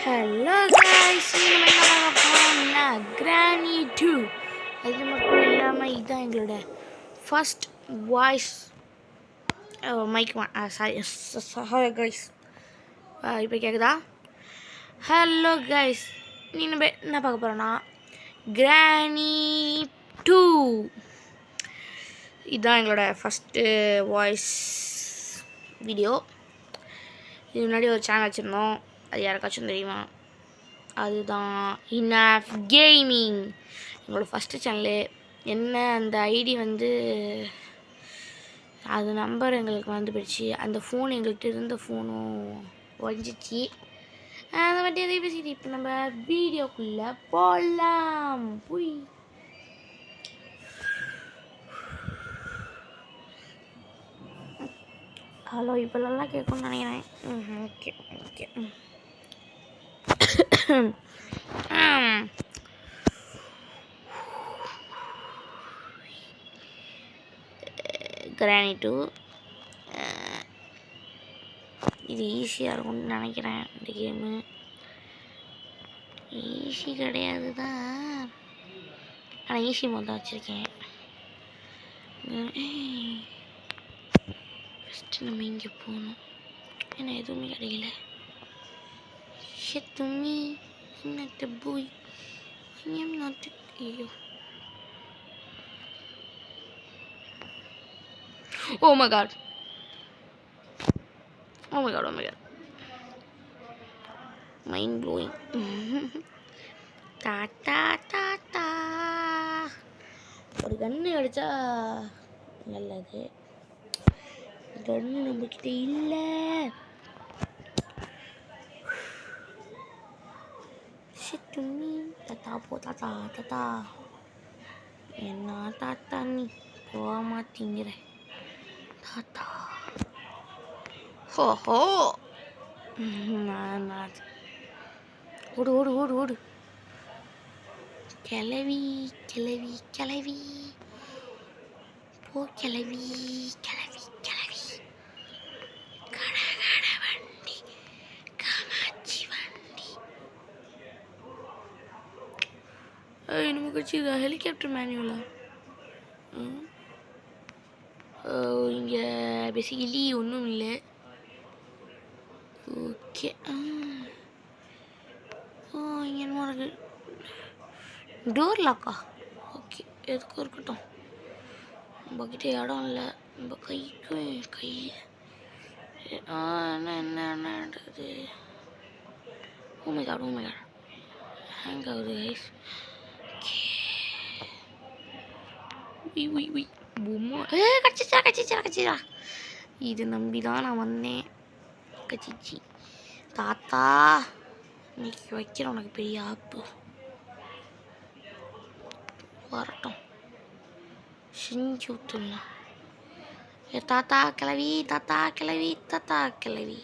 Hello guys, நம்ம என்ன பார்க்க போறோம்னா கிரானி 2. அது மட்டும் இல்லாமல் இதுதான் எங்களோட first voice mic. Sorry guys, இப்போ கேட்குதா? ஹலோ கைஸ், நீ நம்ம என்ன பார்க்க போகிறோன்னா கிரானி 2. இதுதான் எங்களோட ஃபஸ்ட்டு வாய்ஸ் வீடியோ. இது முன்னாடி ஒரு சேனல் வச்சுருந்தோம், அது யாருக்காச்சும் தெரியுமா? அதுதான் இனஃப் கேமிங், எங்களோட ஃபஸ்ட்டு சேனலு. என்ன அந்த ஐடி வந்து அது நம்பர் எங்களுக்கு வந்து போயிடுச்சு. அந்த ஃபோன் எங்கள்கிட்ட இருந்த ஃபோனும் உடஞ்சிச்சு. அதை பற்றி எதை பேசிட்டு இப்போ நம்ம வீடியோக்குள்ளே போகலாம். போய் ஹலோ, இப்போ நல்லா கேட்கும்னு நினைக்கிறேன். Okay okay. கிரானி 2 இது ஈஸியாக இருக்கும்னு நினைக்கிறேன். இந்த கேமு ஈஸி கிடையாது தான், ஆனால் ஈஸி மோட் தான் வச்சுருக்கேன். ஃபஸ்ட்டு நம்ம இங்கே போகணும். ஏன்னா எதுவுமே கிடைக்கல. தும்மி என்னத்த போய் ஐயோ, oh my god, oh my god, oh my god, mind blowing. தாத்தா தாத்தா, ஒரு கன்று அடித்தா நல்லது. கன்று நம்மக்கிட்ட இல்லை. சிட்டுமி தாத்தா போ தாத்தா தாத்தா. என்ன தாத்தா நீ போக மாட்டேங்கிற தாத்தா? ஹோ ஓடு ஓடு ஓடு ஓடு. கிளவி கிளவி கிளவி போ கிளவி கிளவி கிளவி. கட கட வண்டி காமாட்சி வண்டி. நமக்கு வச்சுதா ஹெலிகாப்டர் மேனுவலா? இங்கே பேசிக்கலி ஒன்றும் இல்லை. ஓகே, இங்கே என்ன இருக்கு? டோர் லாக்கா? ஓகே, எதுக்கும் இருக்கட்டும். நம்மக்கிட்ட இடம் இல்லை. நம்ம கைக்கும் கை என்னது? ஓமை காடு ஹேங் ஆகுது கைஸ். கச்சிச்சா. இது நம்பி தான் நான் வந்தேன். கச்சிச்சி தாத்தா, இன்னைக்கு வைக்கிற உனக்கு பெரிய ஆப்பு. வரட்டும், செஞ்சு விட்டுலாம். தாத்தா கிளவி தாத்தா கிளவி தாத்தா கிளவி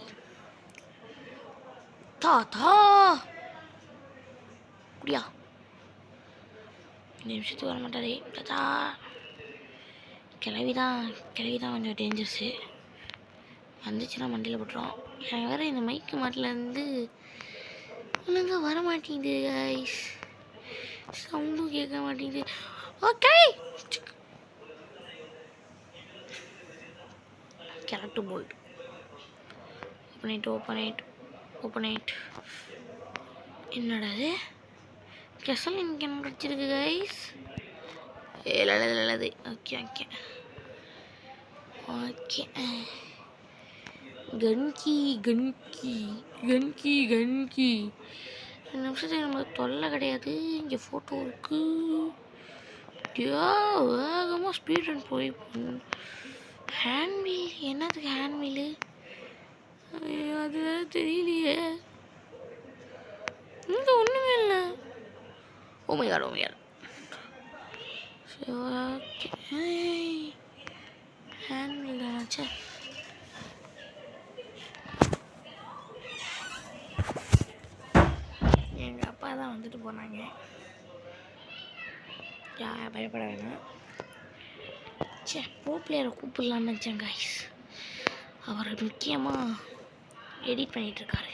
தாத்தா. அப்படியா? நிமிஷத்துக்கு வர மாட்டாரே தாத்தா. கிளவிதான் கொஞ்சம் டேஞ்சர்ஸு. வந்துச்சுன்னா மண்டியில் போட்டுரும். எனக்கு வேறு இந்த மைக்கு மாட்டிலேருந்து ஒழுங்காக வர மாட்டேங்குது கைஸ். சவுண்டும் கேட்க மாட்டேங்குது. Okay, character bold. Open it. என்னடா அது? கெசல் எனக்கு என்ன கிடச்சிருக்கு கைஸ்? நல்லது. ஓகே கன்கி 2 நிமிஷத்துக்கு நம்மளுக்கு தொல்லை கிடையாது. இங்கே ஃபோட்டோ இருக்கு. வேகமாக ஸ்பீட் ரன் போய் ஹேண்ட்வீல். என்னதுக்கு ஹேண்ட்வீலு? அது வேறு தெரியலையே. இங்கே ஒன்றுமே இல்லை. ஓமையார் ஹேண்ட்வீல் தானாச்சே. எங்கள் அப்பா தான் வந்துட்டு போனாங்க. பயப்பட வேணாம். ப்ரோ பிளேயரை கூப்பிடலான்னு நினச்சேன் கைஸ். அவர் முக்கியமாக எடிட் பண்ணிகிட்ருக்காரு.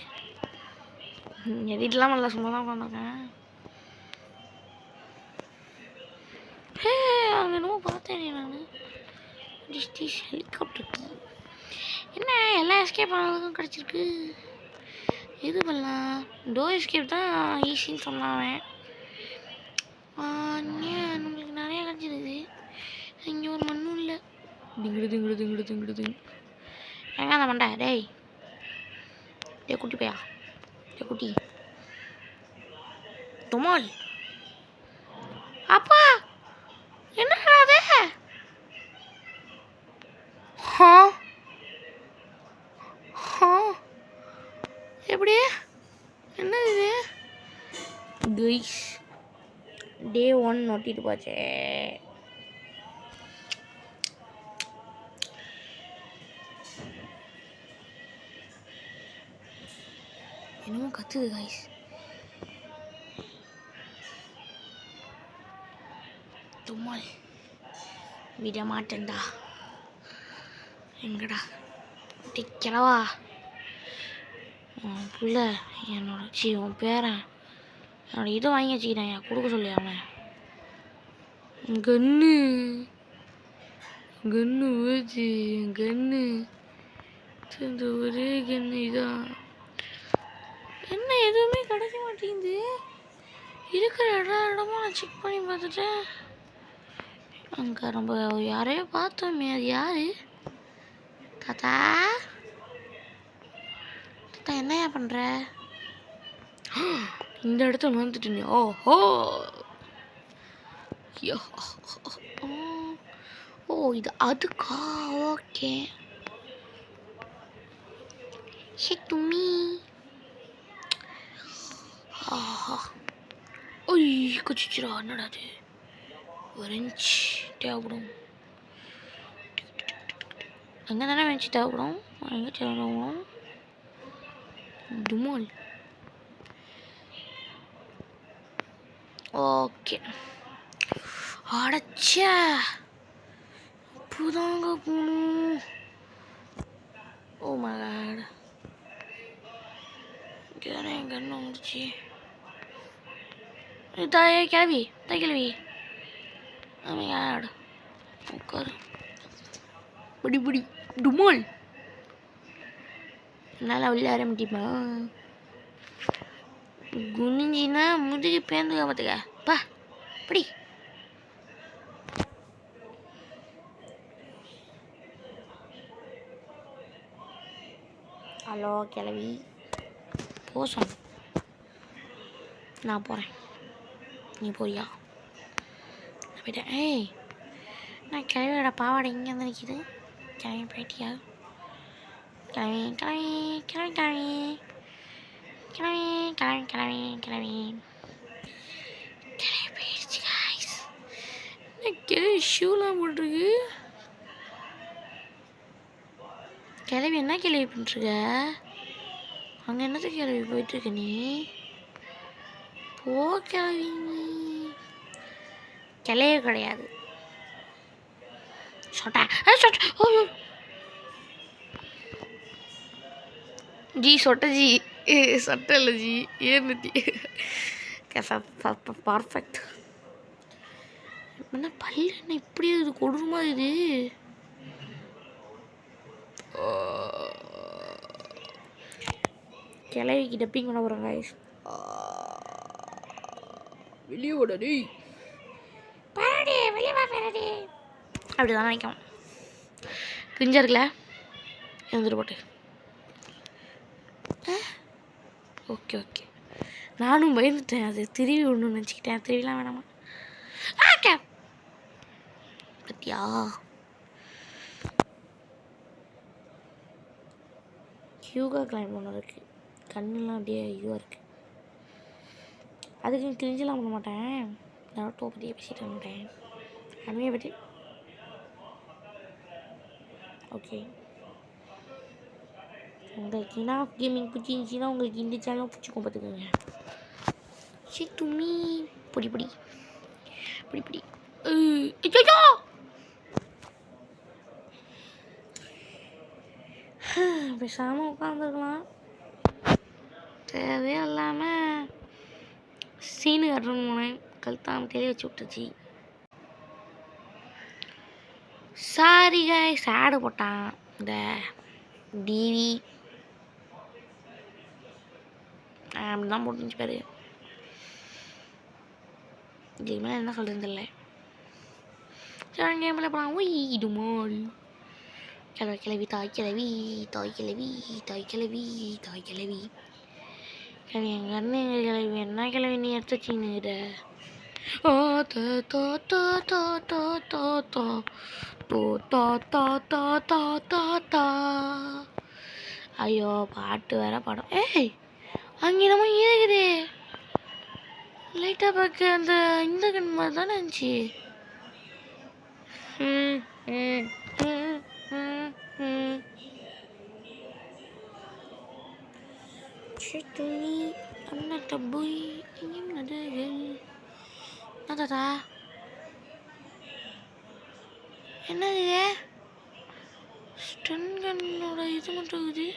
எடிட்லாம் நல்லா சும்மா தான் உட்காந்துருக்கேன். அங்கே என்னமோ பார்த்தேனே நான். டிஸ்டிஷ் ஹெலிகாப்டருக்கு என்ன எல்லா எஸ்கேப் ஆனதுக்கும் கிடச்சிருக்கு. இது பண்ணலாம். டோ எஸ்கேப் தான் ஈஸின்னு சொன்னாவேன். நம்மளுக்கு நிறையா கிடச்சிருது. இங்கே ஒரு மண்ணும் இல்லை. திங்கிடு எங்க அந்த மண்டை டேய் குட்டி பையா குட்டி துமால் அப்பா என்னடா அது? எப்படி என்னது இது? கைஸ் டே 1 நோட்டிட்டு போச்சே. என்னமோ கத்துது கைஸ். தும்மல் விட மாட்டேன்டா. எங்கடா டிக்கிறவா உன் பிள்ளை என்னோட உன் பேரன் என்னோட இதை வாங்கி வச்சுக்கிட்டேன் கொடுக்க சொல்லி அவனை. கன்னு போச்சு என் கன்னு. இந்த ஒரே கன்னு இதான். என்ன எதுவுமே கிடைக்க மாட்டேங்குது. இருக்கிற இடமா நான் செக் பண்ணி பார்த்துட்டேன். அங்கே நம்ம யாரையோ பார்த்தோமே அது யாரு? தாத்தா தாத்தா என்னையா பண்ணுற? இந்த இடத்துல வந்துட்டு ஓஹோ ஓ இது அதுக்கா? ஓகே தும்மி. ஆஹா ஒய் குச்சிச்சிரா என்னடா அது? வெஞ்ச் தேவைப்படும். அங்கே தானே வெஞ்ச் தேவைப்படும். எங்கே தேவைப்படும்? டுமால். ஓகே அடைச்சா புதாங்க போகணும். ஓ மை காட் என் கண்ணு வந்துச்சு. தாயே கிளவி ஓ மை காட் உட்காரு பிடி டுமால். என்னால் விளையாட முடியுமா? குனிஞ்சின்னா முதுகு பேந்துக்க பார்த்துக்க பா பிடி. ஹலோ கிளவி போசம் நான் போகிறேன் நீ போறியா? நான் போயிட்டேன். ஏய் நான் கிளவியோட பாவாடை இங்கே வந்து நிற்கிது. கிளவி போயிட்டியா? கிளவி போயிடுச்சு காய்ஸ். கிளவி ஷூலாம் போட்டிருக்கு. கிளவி என்ன கிளவி பண்ணிருக்க? அங்கே என்னது கிளவி போயிட்டுருக்க நீ? போ கிளவி. கிளையே கிடையாது சொட்டா ஜி சொட்ட ஜி சட்டை இல்லை ஜி ஏர்நூத்தி பர்ஃபெக்ட். என்ன பல்லு என்ன இப்படி இது கொடூரமா இது? கிளவிக்கு டப்பிங் பண்ண போகிறேன் காய்ஸ். வெளியே ஓடாடி பரடி வெளியே வா பரடி அப்படி தான் நினைக்கும். கிரிஞ்சா இருக்குல்ல எழுந்துட்டு போட்டு. ஓகே நானும் பயந்துட்டேன். அது திருவி ஒன்று நினச்சிக்கிட்டேன். திருவிலாம் வேணாமா? ஓகே பத்தியா யூகா கிளைம் ஒன்று இருக்குது. கண்ணெல்லாம் அப்படியே இதுவாக இருக்குது. அதுக்கு கிழிஞ்செல்லாம் பண்ண மாட்டேன். நான் டோ பற்றியே பேசிகிட்டு மாட்டேன். அனுமையை பற்றி ஓகே. உங்களுக்கு என்ன கேமிங் பிடிச்சிருந்துச்சின்னா உங்களுக்கு இந்த சேனல் பிடிச்சிக்கும் பார்த்துக்கோங்க. சரி தும்மி பிடி பேசாமல் உட்காந்துருக்கலாம். தேவையே இல்லாமல் சீனு கட்டுறன்னு போனேன். கழுத்தாம தெரிய வச்சு விட்டுச்சு. சாரி காய்ஸ், ஆடு போட்டான் இந்த டிவி. அப்படிதான் போட்டுச்சு பேரு. இதுக்கு மேலே என்ன சொல்கிறது இல்லை. சரி கேமில் போகலாம். உயிடுமாள் கிளவி கிளவி தாய் கிளவி தாய் கிளவி தாய் கிளவி தாய் கிளவி கிளவி எங்கள் அண்ணன் கிளவி என்ன கிளவி நீ எடுத்து வச்சுன்னுற. ஓ தோ தோ தோ தோ தோ தோ தோ தோ தோ தோ தோ தோ தோ தோ. ஐயோ பாட்டு வேற பாடம். ஏய் அங்கே நம்ம இருக்குது லைட்டாக பார்க்க அந்த இந்த கண் மாதிரி தானே இருந்துச்சு. Certainly, I'm not a boy, I'm not a girl. என்னடா என்னது இது? ஸ்டன்கனோட இது மட்டும் இருக்குது.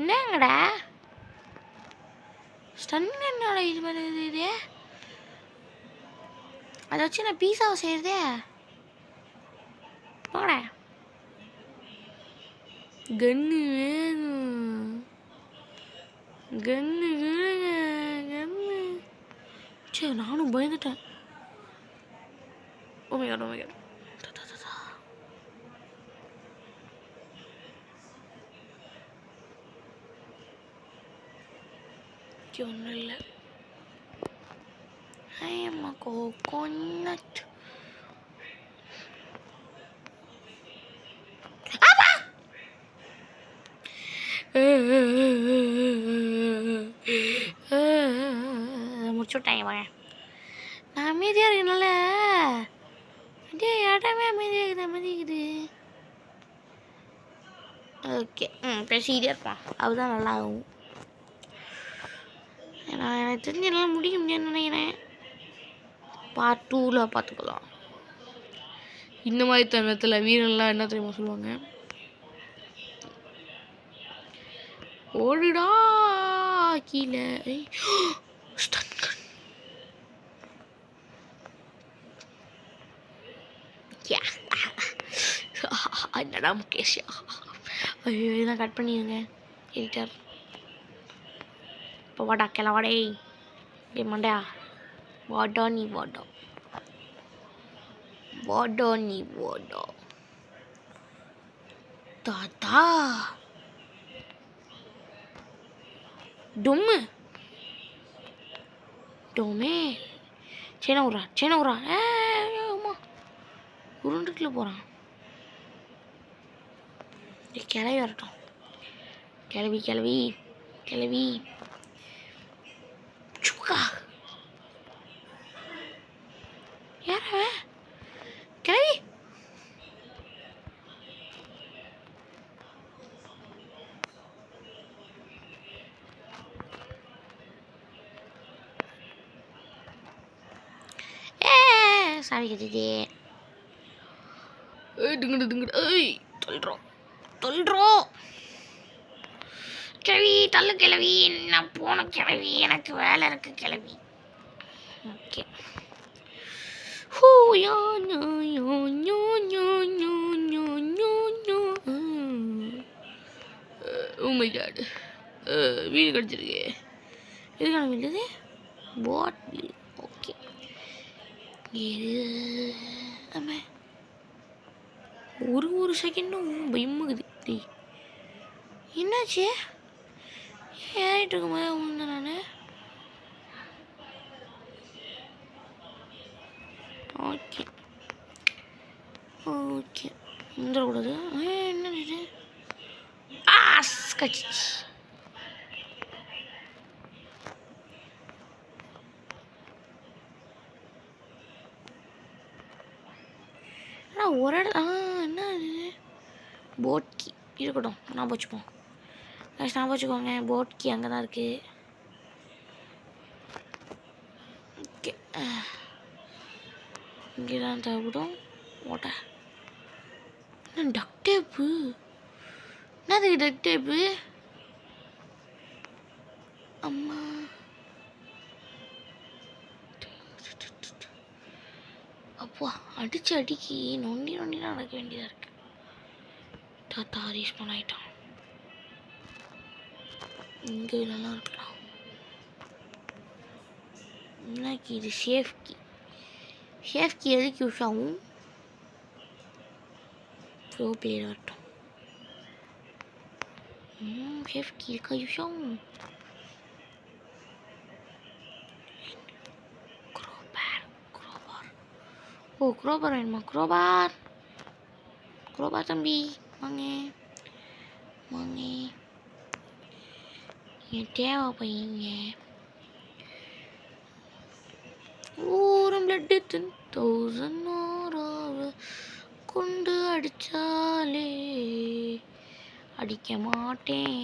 என்னங்கடா ஸ்டன்கனோட இது மாதிரி இது? அதை வச்சு நான் பீஸாவை செய்கிறதே. போடா கன்னு வேணும், கன்னு வேணுங்க, கன்னு. சரி நானும் பயந்துட்டேன். ஓமையாடு ஓமையாடு. ஒன்றும் இல்லை. I am a coconut. முடிச்சுட்டாங்க வாங்க. நான் அமைதியாக இருக்கனால அப்படியே இடமே அமைதியாகுது. ஓகே பேசிக்கிட்டே இருப்பான், அதுதான் நல்லா ஆகும். நான் எனக்கு தெரிஞ்ச என்னால் முடிக்க முடியாதுன்னு நினைக்கிறேன். பார்ட் 2ல் பார்த்துக்கலாம். இந்த மாதிரி தருணத்தில் வீரன்லாம் என்ன தெரியுமா சொல்லுவாங்க? ஓடுடா கீழே. என்னடா முகேஷ், ஐயோ இதான் கட் பண்ணிடுங்க எடிட்டர். இப்போ வாடா கிளவாடே டே மண்டையா, வாடா நீ வாடா, வாடா நீ வாடா தாத்தா. டொம்மு டொமே சேன விட்றா. அம்மா உருண்டுக்குள்ள போகிறான். கிளவி வரட்டும். கிளவி கிளவி கிளவி சுக்கா. யார கிளவி? சாவி கட்டிட்டே திங்குடு. ஏய் தொல்றோம் கிளவி, தள்ளு கிளவி. நான் போன கிளவி, எனக்கு வேலை இருக்கு கிளவி. ஓகே ஓ மை காட், வீடு கிடச்சிருக்கு. எதுக்கான வீடு இது? போட் வீடு. ஓகே ஆமாம், ஒரு செகண்டும் பயமுகுது. என்னாச்சு? ஏறிட்டு இருக்கும்போது உழுந்தேன் நான். ஓகே ஓகே வந்துடக்கூடாது. என்ன இது? கச்சிச்சு. ஆனால் ஒரு என்ன இது? போட் கீ இருக்கட்டும், நான் வச்சுப்போம். நான் வச்சுக்கோங்க, போட் கீ அங்கே தான் இருக்குது. ஓகே இங்கே தான் தேவைப்படும். ஓட்ட என்ன டக் டேப்பு? என்னது டக் டேப்பு? வா அடிச்சு அடிக்கி நொண்டி நொண்டிலாம் நடக்க வேண்டியதாக இருக்கு. தாத்தா ரீஸ்பான் ஆகிட்டான். இங்கே நல்லா இருக்கலாம். இன்னைக்கு இது சேஃப் கீ எதுக்கு யூஸ் ஆகும்? ப்ரோ பிளேயர் வரட்டும். சேஃப் கீ இருக்கா யூஸ் ஆகும்? ஓ குரோபார் வேணுமா? குரோபார் தம்பி வாங்க என் தேவை பையங்க. ஊரம் பிளட்டு 1000 கொண்டு அடிச்சாலே அடிக்க மாட்டேன்.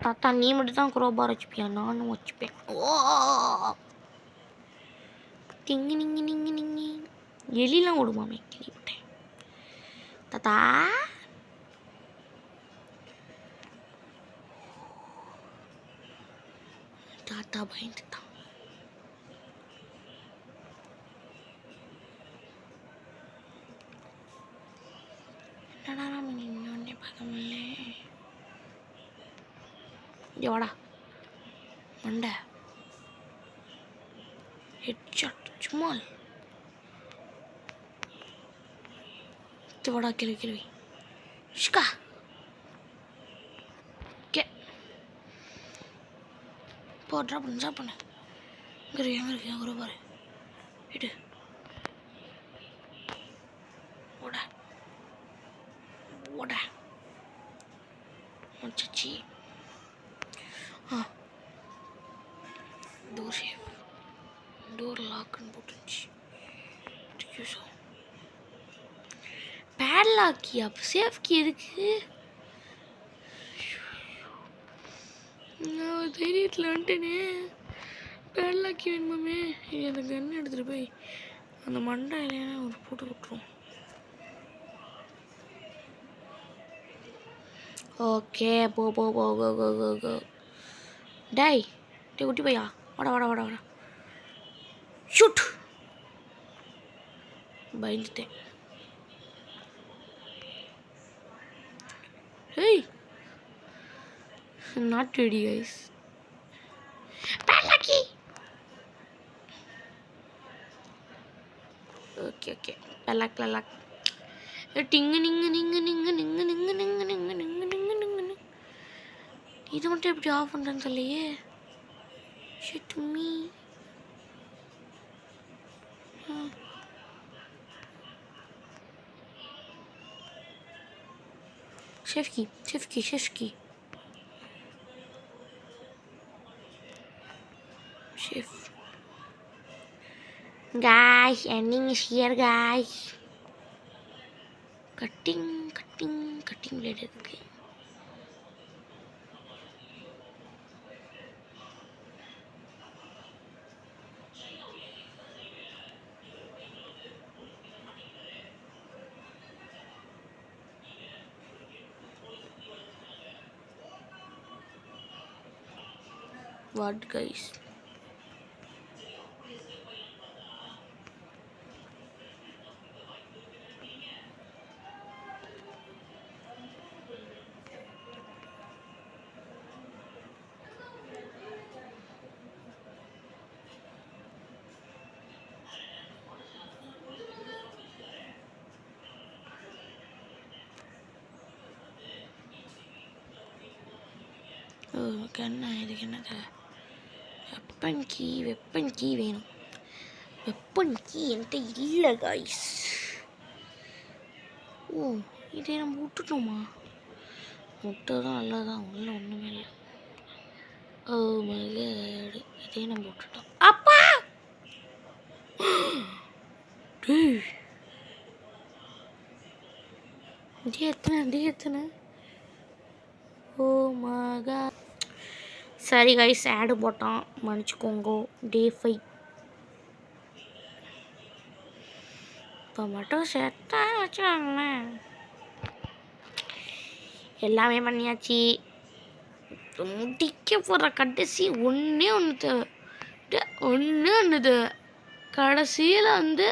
தாத்தா நீ மட்டும் தான் குரோபார் வச்சுப்பியா? நானும் வச்சுப்பேன். ஓ திங்கி நிங்கி எலிலாம் ஓடுமாமே கேள்விப்பட்டேன். தாத்தா பயந்துட்டான். என்னடா நம்ம இன்னொன்னே பார்க்க முடியல. இங்கே வாடா மண்டை ஹெட்ஷாட் சும்மா வாடா கிளவி ஷிகா கே போ ட்ராப் பண்ணு இங்கே இருக்கு ஒரு பாரு இடு ஓட மச்சி டோர் லாக்குன்னு போட்டுருந்துச்சு. பேட்லாக்கி அப்போ சேஃப் கீ எதுக்கு? நான் தைரியத்தில் வந்துட்டேனே. பேட்லாக்கி வேணுமாமே. அந்த கன்று எடுத்துகிட்டு போய் அந்த மண்டையில ஒரு போட்டு விட்டுருவோம். ஓகே போ டேய் குட்டி பையா வாடா ஷூட். பயந்துட்டேன். Hey, not ready, guys. Lucky. Okay. Palak. Ting. இது மட்டும் எப்படி ஆஃப் பண்ணுறேன்னு சொல்லியே. Shit me. Chef key. Chef. Guys, ending is here, guys. Cutting blade இருக்கு. What, guys? என்ன இதுக்கு என்னது? வெப்பன் கீ வேணும். வெப்பன் கீ என்கிட்ட இல்லை காய்ஸ். ஓ இதே நம்ம விட்டுட்டோமா? விட்டதும் நல்லதான். உள்ள ஒன்றுமே இல்லை. ஓ மகேடு இதே நம்ம விட்டுட்டோம். அப்பா டே எத்தனை ஓ மகா. சரி கைஸ் ஆடு போட்டான் மன்னிச்சுக்கோங்க. டே 5 இப்போ மட்டும் செத்தா வச்சுக்காங்களேன். எல்லாமே பண்ணியாச்சு. முடிக்க போகிற கடைசி ஒன்று தேவை. கடைசியில் வந்து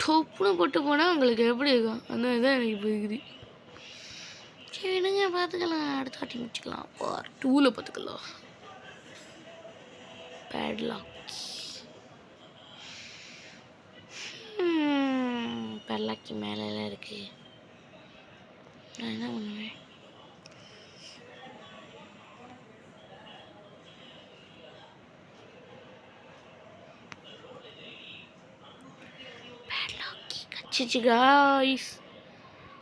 தொப்புன்னு போட்டு போனால் உங்களுக்கு எப்படி இருக்கும் அந்த இதுதான் எனக்கு இப்போ இருக்குது. சரி விடுங்க, பார்த்துக்கலாம், அடுத்த வாட்டி முடிச்சுக்கலாம். பார்ட் 2ல் பார்த்துக்கலாம். பேட்லாக் பேட்லாக்கி மேலெல்லாம் இருக்குது. நான் என்ன பண்ணுவேன்? பேட்லாக்கி கச்சிச்சு guys.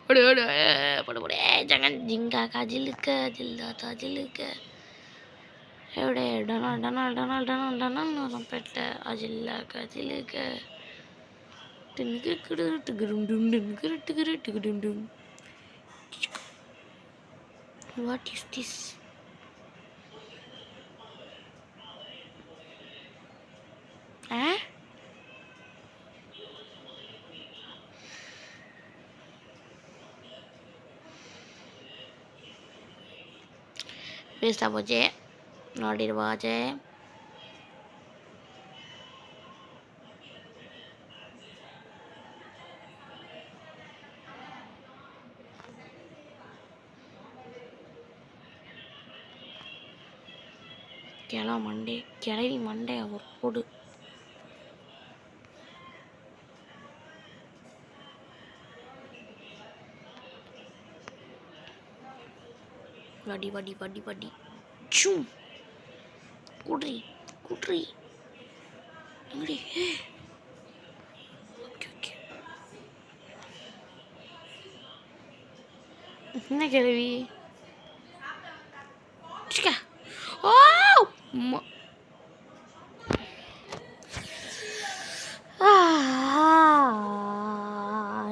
Pode, jangan jingga kajilke, jilda tajilke. Udah, Donald rompet ajilla kajilke. Tigrum. What is this? Bisa boje, nodir boje. Kelawi Monday அவர் போடு. Wadi. Cum. Kudri. Angri. Okay. என்ன கேள்வி? Cika. Oh!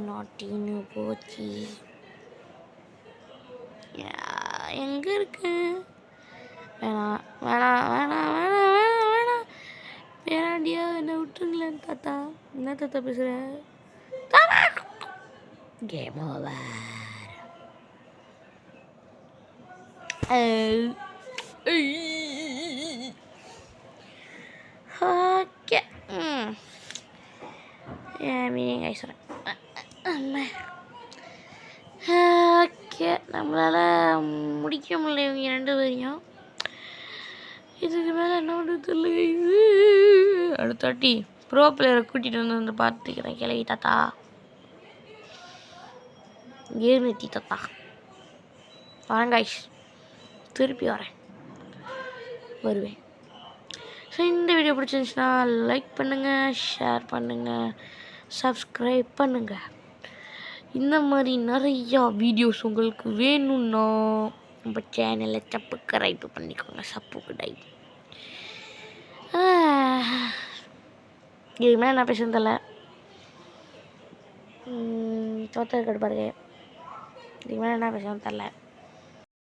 Naughty போச்சு. எங்க இருக்கு? வேணாண்டியா, என்ன விட்டுருங்களேன் தாத்தா. என்ன தாத்தா பேசுற? Game over. ஓகே. மீனிங் ஆயிடுறேன். ஓகே, நம்மளால் முடிக்க முடியல இவங்க 2 பேரையும். இதுக்கு மேலே என்ன ஒன்று தெரியல. அடுத்த வாட்டி ப்ரோ பிளேயரை கூட்டிகிட்டு வந்து பார்த்துக்கிறேன். கிளவி தாத்தா, ஏர்நெத்தி தாத்தா வரேன் காய்ஸ், திருப்பி வருவேன். ஸோ இந்த வீடியோ பிடிச்சிருந்துச்சுன்னா லைக் பண்ணுங்கள், ஷேர் பண்ணுங்கள், சப்ஸ்கிரைப் பண்ணுங்கள். இந்த மாதிரி நிறையா வீடியோஸ் உங்களுக்கு வேணும்னா நம்ம சேனலை சப்ஸ்கிரைப் பண்ணிக்கோங்க. சப்புக்குடாய். இதுக்கு மேலே என்ன பேசுன்னு தெரியல. தோற்ற பாருங்க. இதுக்கு மேலே என்ன பேசுன்னு தெரில.